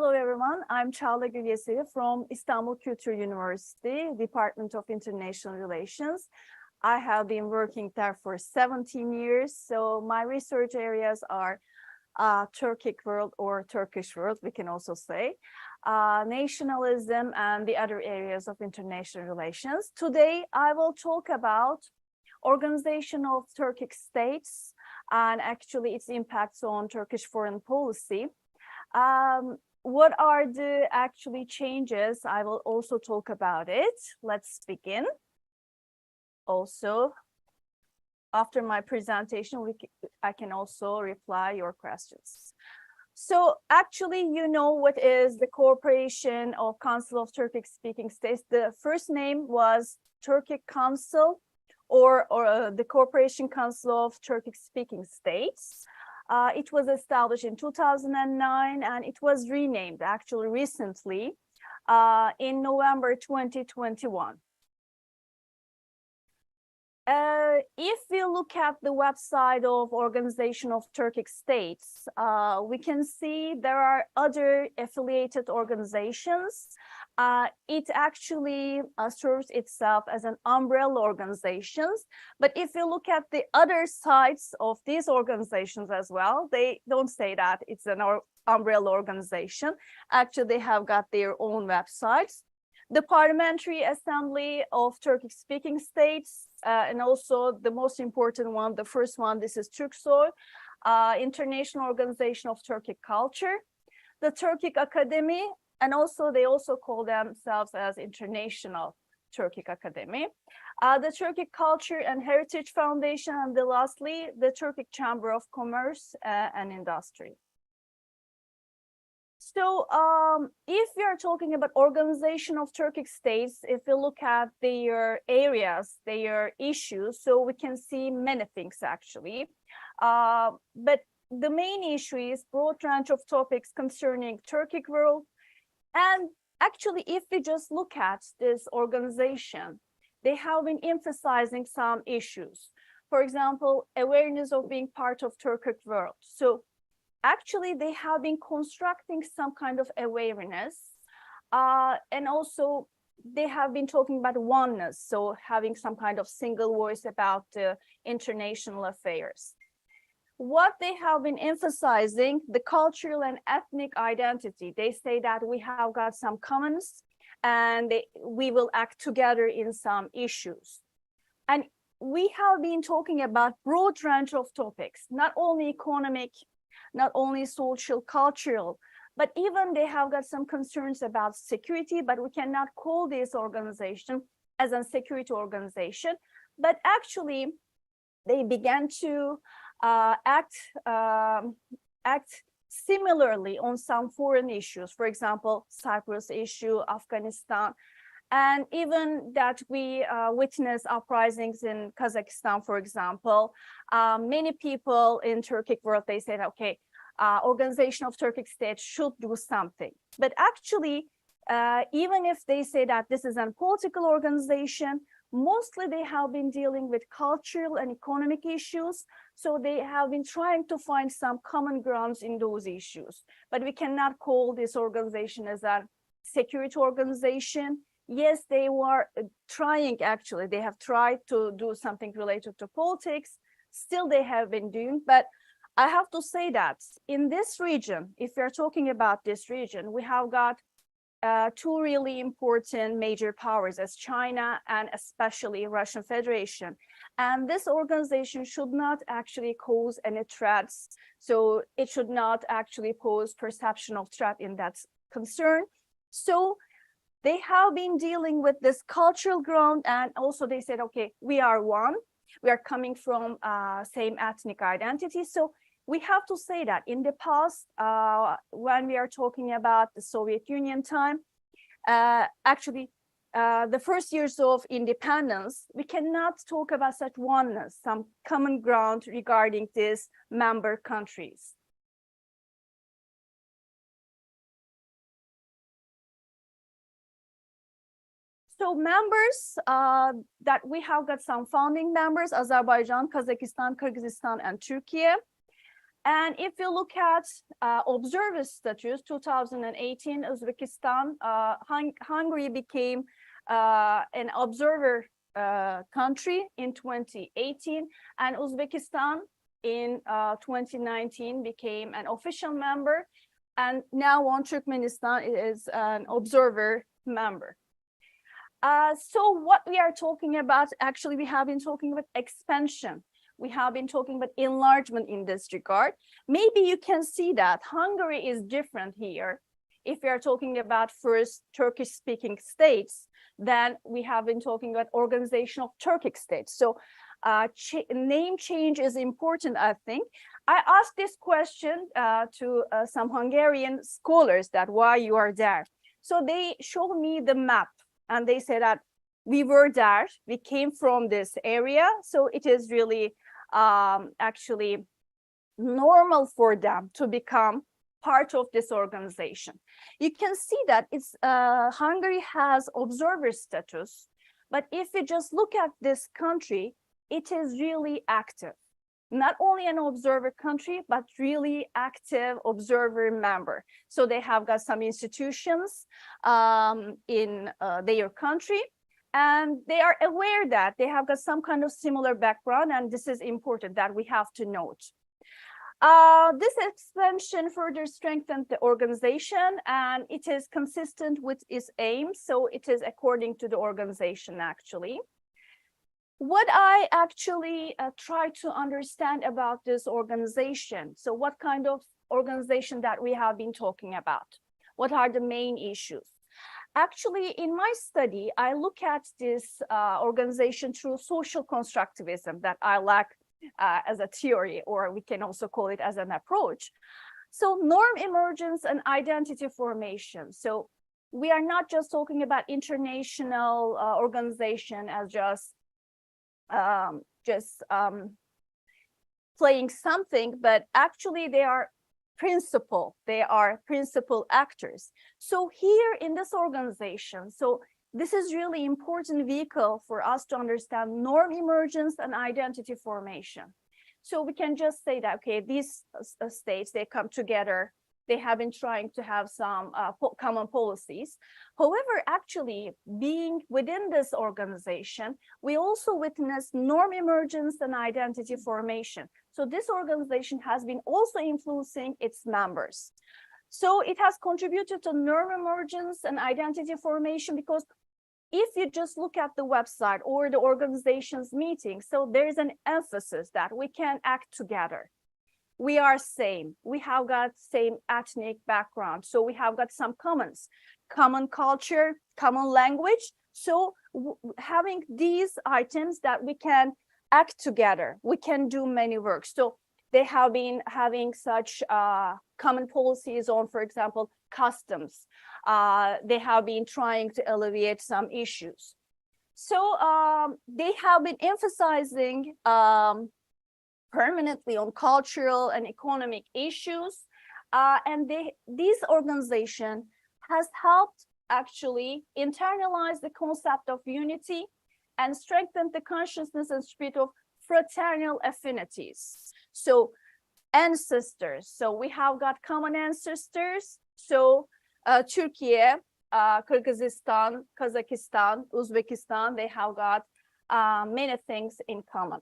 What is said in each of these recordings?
Hello everyone, I'm Çağla Gül Yesevi from İstanbul Kültür University, Department of International Relations. I have been working there for 17 years, so my research areas are Turkic world or Turkish world, we can also say, nationalism and the other areas of international relations. Today, I will talk about organization of Turkic states and actually its impacts on Turkish foreign policy. What are the actually changes? I will also talk about it. Let's begin. Also, after my presentation, I can also reply your questions. So actually, you know what is the Cooperation of Council of Turkic Speaking States. The first name was Turkic Council or the Cooperation Council of Turkic Speaking States. It was established in 2009 and it was renamed actually recently in November 2021. If we look at the website of Organization of Turkic States, we can see there are other affiliated organizations. It actually serves itself as an umbrella organizations. But if you look at the other sides of these organizations as well, they don't say that it's an umbrella organization. Actually, they have got their own websites. The Parliamentary Assembly of Turkic-speaking states, and also the most important one, the first one, this is Turksoy, International Organization of Turkic Culture, the Turkic Academy, and also they also call themselves as International Turkic Academy, the Turkic Culture and Heritage Foundation, and lastly, the Turkic Chamber of Commerce and Industry. So if we are talking about organization of Turkic states, if we look at their areas, their issues, so we can see many things actually. But the main issue is broad range of topics concerning Turkic world. And actually, if we just look at this organization, they have been emphasizing some issues. For example, awareness of being part of Turkic world. So actually, they have been constructing some kind of awareness, and also they have been talking about oneness, so having some kind of single voice about the international affairs. What they have been emphasizing, the cultural and ethnic identity. They say that we have got some commons and we will act together in some issues. And we have been talking about broad range of topics, not only economic, not only social, cultural, but even they have got some concerns about security, but we cannot call this organization as a security organization. But actually, they began to act similarly on some foreign issues, for example, Cyprus issue, Afghanistan, and even that we witness uprisings in Kazakhstan, for example. Many people in Turkic world, they said, okay, Organization of Turkic States should do something. But actually, even if they say that this is a political organization, mostly they have been dealing with cultural and economic issues. So they have been trying to find some common grounds in those issues. But we cannot call this organization as a security organization. Yes, they were trying, actually, they have tried to do something related to politics. Still, they have been doing, but I have to say that in this region, if we're talking about this region, we have got two really important major powers as China and especially Russian Federation. And this organization should not actually cause any threats. So it should not actually pose perception of threat in that concern. So they have been dealing with this cultural ground, and also they said, okay, we are one. We are coming from same ethnic identity. So we have to say that in the past, when we are talking about the Soviet Union time, actually, the first years of independence, we cannot talk about such oneness, some common ground regarding these member countries. So members that we have got some founding members, Azerbaijan, Kazakhstan, Kyrgyzstan, and Turkey. And if you look at observer status, 2018, Uzbekistan, Hungary became an observer country in 2018, and Uzbekistan in 2019 became an official member, and now on Turkmenistan is an observer member. So what we are talking about, actually, we have been talking about expansion. We have been talking about enlargement in this regard. Maybe you can see that Hungary is different here. If we are talking about first Turkish-speaking states, then we have been talking about organization of Turkic states. So name change is important, I think. I asked this question to some Hungarian scholars, that why you are there. So they showed me the map, and they said that we were there, we came from this area, so it is really actually normal for them to become part of this organization. You can see that it's Hungary has observer status, but if you just look at this country, it is really active. Not only an observer country, but really active observer member. So they have got some institutions in their country, and they are aware that they have got some kind of similar background, and this is important that we have to note. This expansion further strengthened the organization, and it is consistent with its aims. So it is according to the organization, actually. What I actually try to understand about this organization. So what kind of organization that we have been talking about? What are the main issues? Actually, in my study, I look at this organization through social constructivism that I like as a theory, or we can also call it as an approach. So norm emergence and identity formation. So we are not just talking about international organization as just playing something, but actually they are principal actors. So here in this organization, so this is really important vehicle for us to understand norm emergence and identity formation. So we can just say that, okay, these states, they come together, they have been trying to have some common policies. However, actually being within this organization, we also witness norm emergence and identity formation. So this organization has been also influencing its members. So it has contributed to norm emergence and identity formation, because if you just look at the website or the organization's meeting, so there is an emphasis that we can act together. We are same, we have got same ethnic background, so we have got some common culture, common language. So having these items that we can act together, we can do many work. So they have been having such common policies on, for example, customs. They have been trying to alleviate some issues. So they have been emphasizing permanently on cultural and economic issues. And this organization has helped actually internalize the concept of unity and strengthen the consciousness and spirit of fraternal affinities. So ancestors, so we have got common ancestors. So Turkiye, Kyrgyzstan, Kazakhstan, Uzbekistan, they have got many things in common.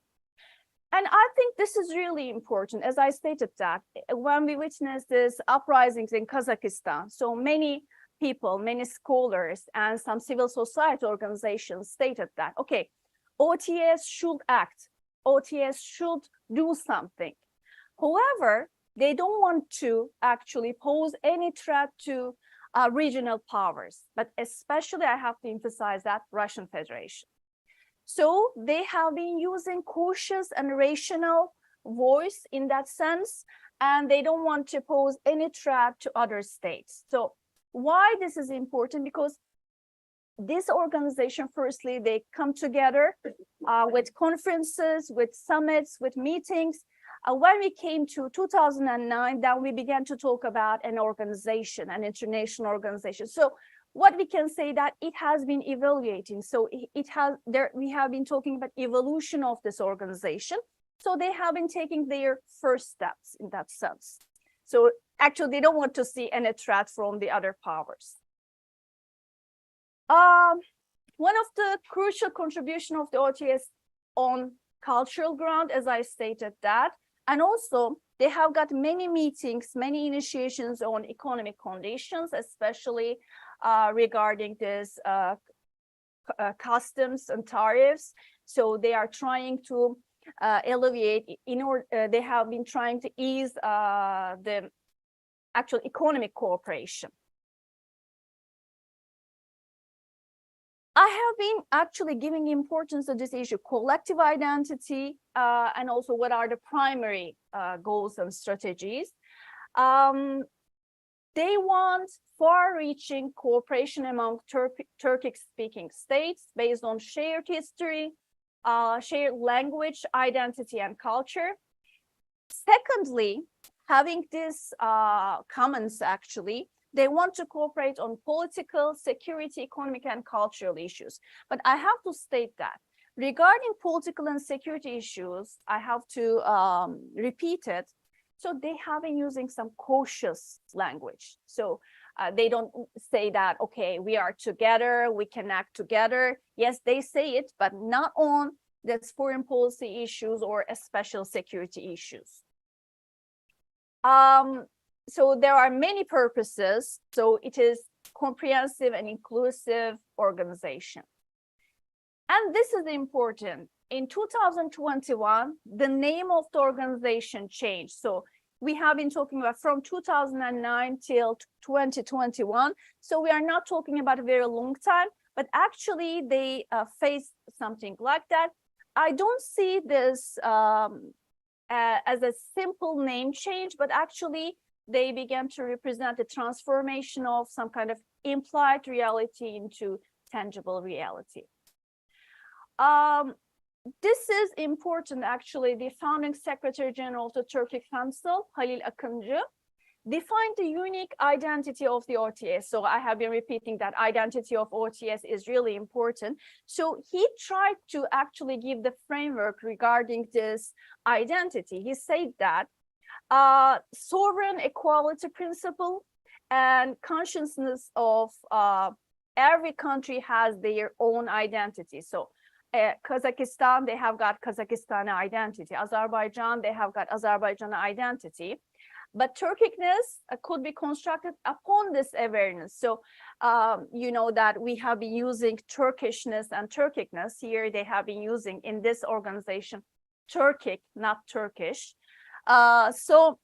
And I think this is really important, as I stated that when we witnessed these uprisings in Kazakhstan, so many people, many scholars and some civil society organizations stated that, okay, OTS should act, OTS should do something. However, they don't want to actually pose any threat to regional powers, but especially I have to emphasize that Russian Federation. So they have been using cautious and rational voice in that sense, and they don't want to pose any threat to other states. So why this is important? Because this organization, firstly, they come together with conferences, with summits, with meetings. When we came to 2009, then we began to talk about an organization, an international organization. So what we can say that it has been evaluating. So we have been talking about evolution of this organization. So they have been taking their first steps in that sense. So actually, they don't want to see any threat from the other powers. One of the crucial contribution of the OTS on cultural ground, as I stated that, and also they have got many meetings, many initiations on economic conditions, especially regarding this customs and tariffs. So they are trying to alleviate, they have been trying to ease the actual economic cooperation. I have been actually giving importance to this issue, collective identity, and also what are the primary goals and strategies. They want far-reaching cooperation among Turkic-speaking states based on shared history, shared language, identity, and culture. Secondly, having these commons actually, they want to cooperate on political, security, economic, and cultural issues. But I have to state that regarding political and security issues, I have to repeat it. So they have been using some cautious language. So they don't say that, okay, we are together, we can act together. Yes, they say it, but not on this foreign policy issues or special security issues. So there are many purposes. So it is comprehensive and inclusive organization. And this is important. In 2021, the name of the organization changed. So we have been talking about from 2009 till 2021. So we are not talking about a very long time, but actually they faced something like that. I don't see this as a simple name change, but actually they began to represent the transformation of some kind of implied reality into tangible reality. This is important, actually. The founding Secretary General of the Turkic Council, Halil Akıncı, defined the unique identity of the OTS. So I have been repeating that identity of OTS is really important. So he tried to actually give the framework regarding this identity. He said that sovereign equality principle and consciousness of every country has their own identity. So Kazakhstan, they have got Kazakhstani identity. Azerbaijan, they have got Azerbaijani identity. But Turkicness could be constructed upon this awareness. So you know that we have been using Turkishness and Turkicness. Here they have been using in this organization Turkic, not Turkish. So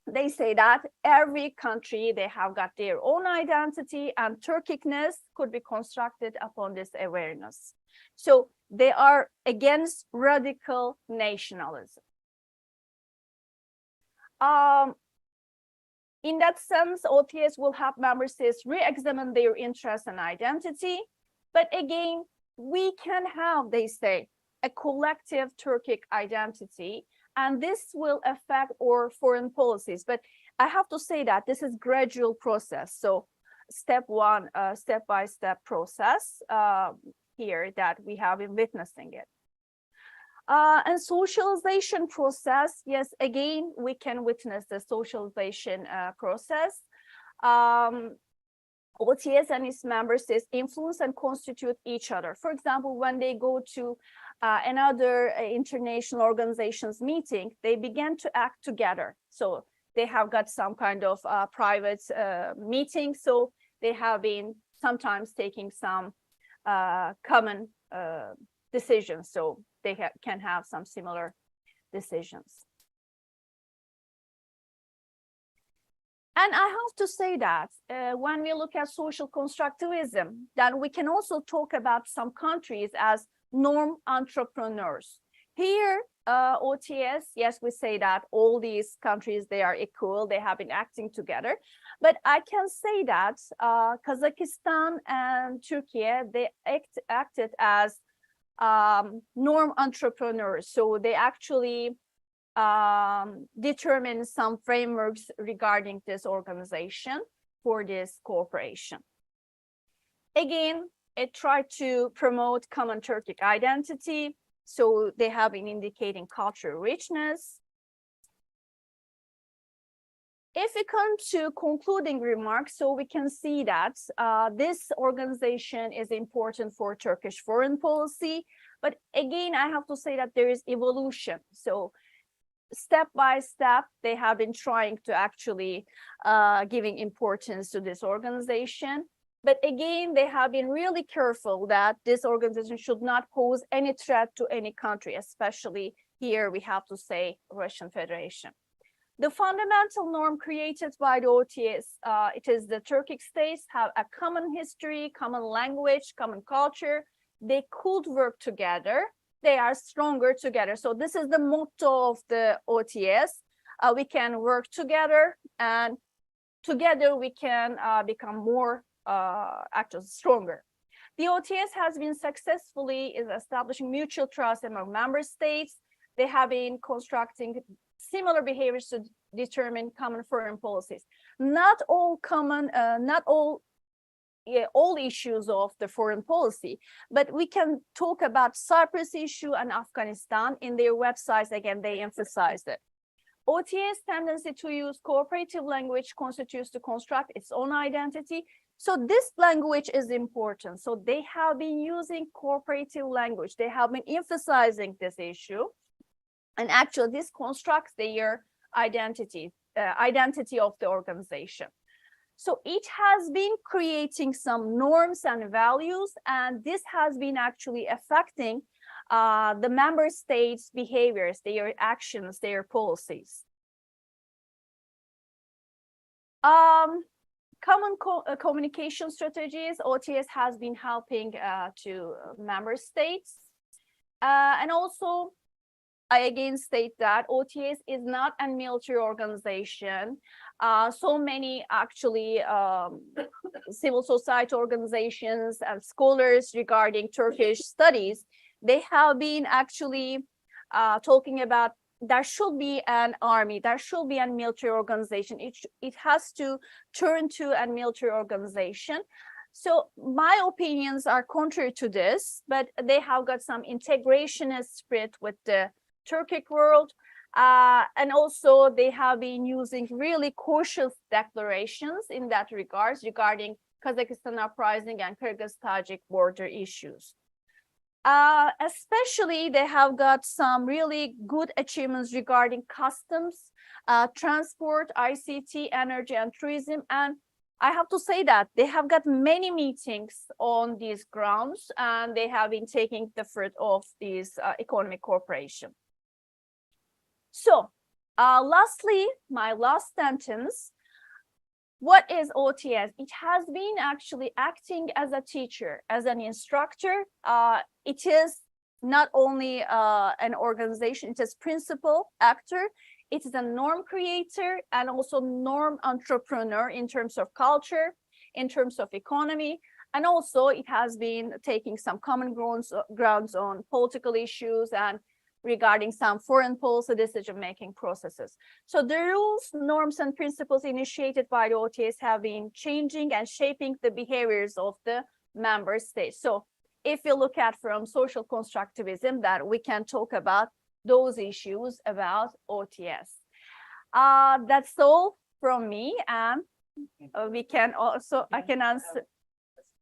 they say that every country, they have got their own identity, and Turkicness could be constructed upon this awareness. So they are against radical nationalism. In that sense, OTS will help member states re-examine their interests and identity. But again, we can have, they say, a collective Turkic identity, and this will affect our foreign policies. But I have to say that this is gradual process. So step one, step-by-step process here that we have been witnessing it. And socialization process, yes, again, we can witness the socialization process. OTS and its member states influence and constitute each other. For example, when they go to another international organization's meeting, they begin to act together. So they have got some kind of private meeting. So they have been sometimes taking some common decisions. So they can have some similar decisions. And I have to say that when we look at social constructivism, then we can also talk about some countries as norm entrepreneurs. Here, OTS, yes, we say that all these countries, they are equal, they have been acting together. But I can say that Kazakhstan and Turkey, they acted as norm entrepreneurs. So they actually determine some frameworks regarding this organization for this cooperation. Again, it tried to promote common Turkic identity, So they have been indicating cultural richness. If we come to concluding remarks, so we can see that this organization is important for Turkish foreign policy. But again, I have to say that there is evolution. So step by step, they have been trying to actually giving importance to this organization. But again, they have been really careful that this organization should not pose any threat to any country, especially here we have to say Russian Federation. The fundamental norm created by the OTS, it is the Turkic states have a common history, common language, common culture. They could work together. They are stronger together. So this is the motto of the OTS. We can work together, and together we can become more actually stronger. The OTS has been successfully establishing mutual trust among member states. They have been constructing similar behaviors to determine common foreign policies. Not all issues of the foreign policy, but we can talk about Cyprus issue and Afghanistan. In their websites, again, they emphasize it. OTS tendency to use cooperative language constitutes to construct its own identity. So this language is important. So they have been using cooperative language. They have been emphasizing this issue. And actually, this constructs their identity of the organization. So it has been creating some norms and values, and this has been actually affecting the member states' behaviors, their actions, their policies. Common communication strategies, OTS has been helping to member states. And also, I again state that OTS is not a military organization. So many actually civil society organizations and scholars regarding Turkish studies, they have been actually talking about there should be an army, there should be a military organization. It has to turn to a military organization. So my opinions are contrary to this, but they have got some integrationist spirit with the Turkic world. And also they have been using really cautious declarations in that regards regarding Kazakhstan uprising and Kyrgyz-Tajik border issues. Especially they have got some really good achievements regarding customs, transport, ICT, energy, and tourism. And I have to say that they have got many meetings on these grounds, and they have been taking the fruit of these economic cooperation. So lastly, my last sentence, what is OTS? It has been actually acting as a teacher, as an instructor. It is not only an organization, it is principal actor. It is a norm creator and also norm entrepreneur in terms of culture, in terms of economy. And also it has been taking some common grounds on political issues and regarding some foreign policy decision-making processes. So the rules, norms, and principles initiated by the OTS have been changing and shaping the behaviors of the member states. So if you look at from social constructivism, that we can talk about those issues about OTS. That's all from me, and we can also, I can answer.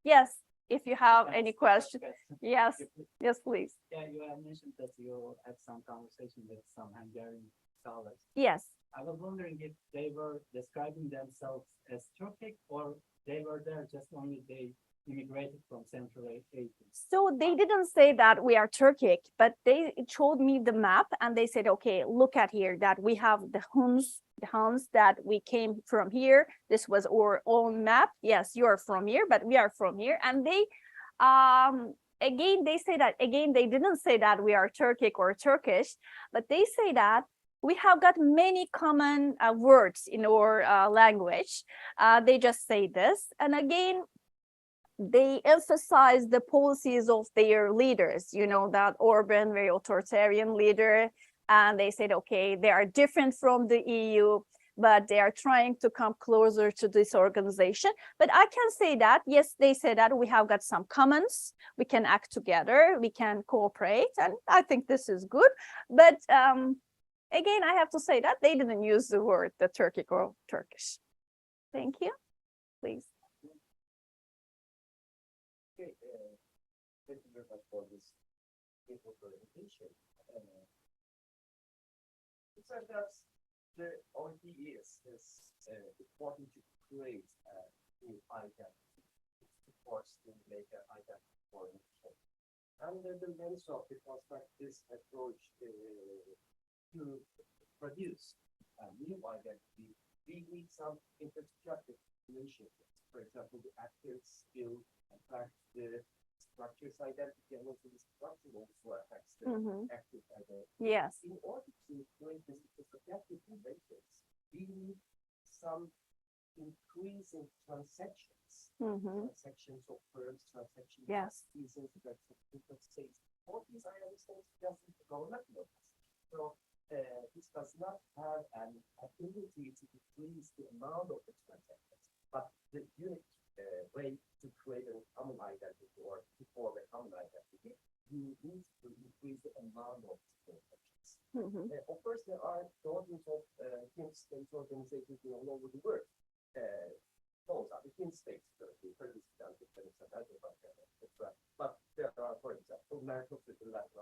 Yes. If you have any questions, yes, yes, please. Yeah, you have mentioned that you had some conversation with some Hungarian scholars. Yes. I was wondering if they were describing themselves as Turkic, or they were there just only they immigrated from Central Asia. So they didn't say that we are Turkic, but they showed me the map and they said, okay, look at here that we have the Huns that we came from here. This was our own map. Yes, you're from here, but we are from here. And they, again, they say that, again, they didn't say that we are Turkic or Turkish, but they say that we have got many common words in our language. They just say this. And again, they emphasize the policies of their leaders, you know, that Orban, very authoritarian leader, and they said, okay, they are different from the EU. but they are trying to come closer to this organization. But I can say that, yes, they say that we have got some commons, we can act together, we can cooperate, and I think this is good. But again, I have to say that they didn't use the word the Turkic or Turkish. Thank you. Please. Okay, thank you very much for this presentation. It says that the ODS is important to create a new identity, of course, to make an identity for a nation. And the lens of the this approach to produce a new identity, we need some infrastructure initiatives. For example, the active skill affects the structure's identity, and also the structure also affects the active identity. Yes. In order to create this effective matrix, we need some increase in transactions, transactions of firms, transactions of citizens, transactions of states. All these, I understand, just the government knows. So this does not have an ability to decrease the amount of the transactions, but the unique way to create a common identity or to form a common identity, you need to increase the amount of transactions. Of course, there are dozens of state organizations all over the world. Those are the states, Kyrgyzstan, etc. But there are, for example, Latin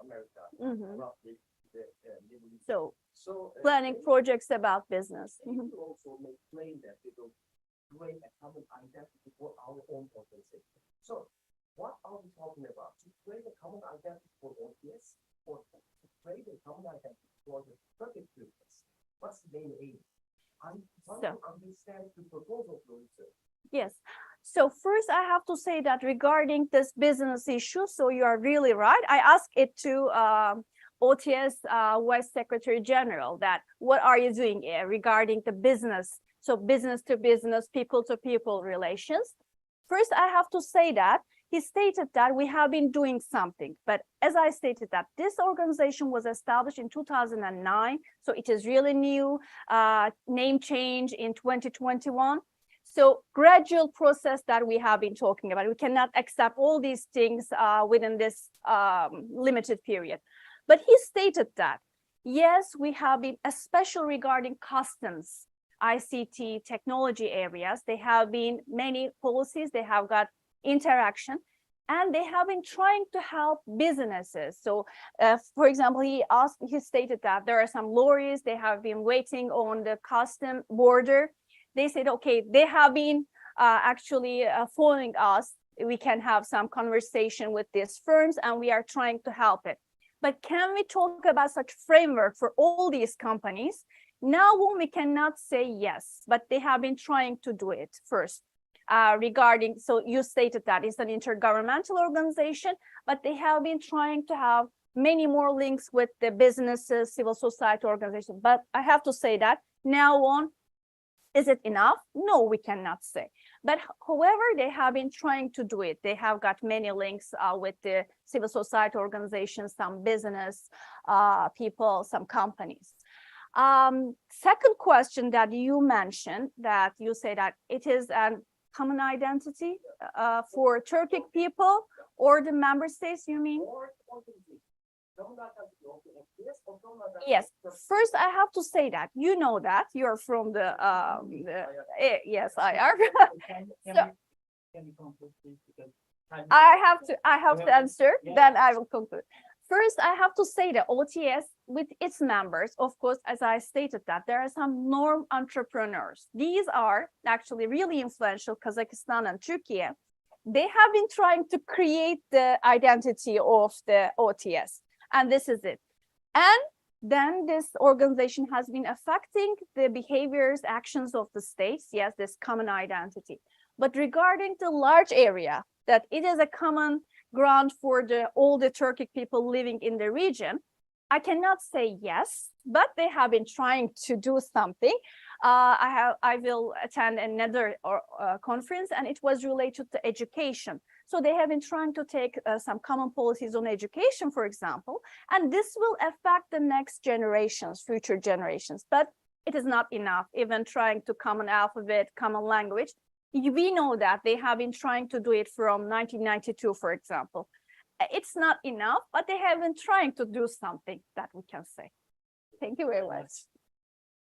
America, roughly the Middle East. So planning projects about business. We also may claim that we will create a common identity for our own organization. So, what are we talking about? To create a common identity for ODS or to create a common identity for the Turkic business? What's the main aim? I'm trying to understand the proposal for research. Yes. So first, I have to say that regarding this business issue, so you are really right. I asked it to OTS Vice Secretary General that what are you doing regarding the business? So business to business, people to people relations. First, I have to say that he stated that we have been doing something. But as I stated that this organization was established in 2009. So it is really new, name change in 2021. So gradual process that we have been talking about. We cannot accept all these things within this limited period. But he stated that, yes, we have been, especially regarding customs, ICT, technology areas, there have been many policies, they have got interaction, and they have been trying to help businesses. So, for example, he stated that there are some lorries, they have been waiting on the custom border. They said, okay, they have been actually following us. We can have some conversation with these firms, and we are trying to help it. But can we talk about such framework for all these companies? Now we cannot say yes, but they have been trying to do it first. Regarding, so you stated that it's an intergovernmental organization, but they have been trying to have many more links with the businesses, civil society organizations. But I have to say that now on, is it enough? No, we cannot say. But however, they have been trying to do it. They have got many links with the civil society organizations, some business people, some companies. Second question that you mentioned, that you say that it is a common identity for Turkic people or the member states, you mean? Yes, first I have to say that you know that you're from the yes, I are. So, I have to answer, then I will conclude. First, I have to say that OTS with its members, of course, as I stated that there are some norm entrepreneurs. These are actually really influential, Kazakhstan and Turkey. They have been trying to create the identity of the OTS. And this is it. And then this organization has been affecting the behaviors, actions of the states. Yes, this common identity. But regarding the large area, that it is a common ground for all the Turkic people living in the region, I cannot say yes, but they have been trying to do something. I will attend another conference, and it was related to education. So they have been trying to take some common policies on education, for example, and this will affect the next generations, future generations. But it is not enough, even trying to common alphabet, common language. We know that they have been trying to do it from 1992, for example. It's not enough, but they have been trying to do something that we can say. Thank you very much.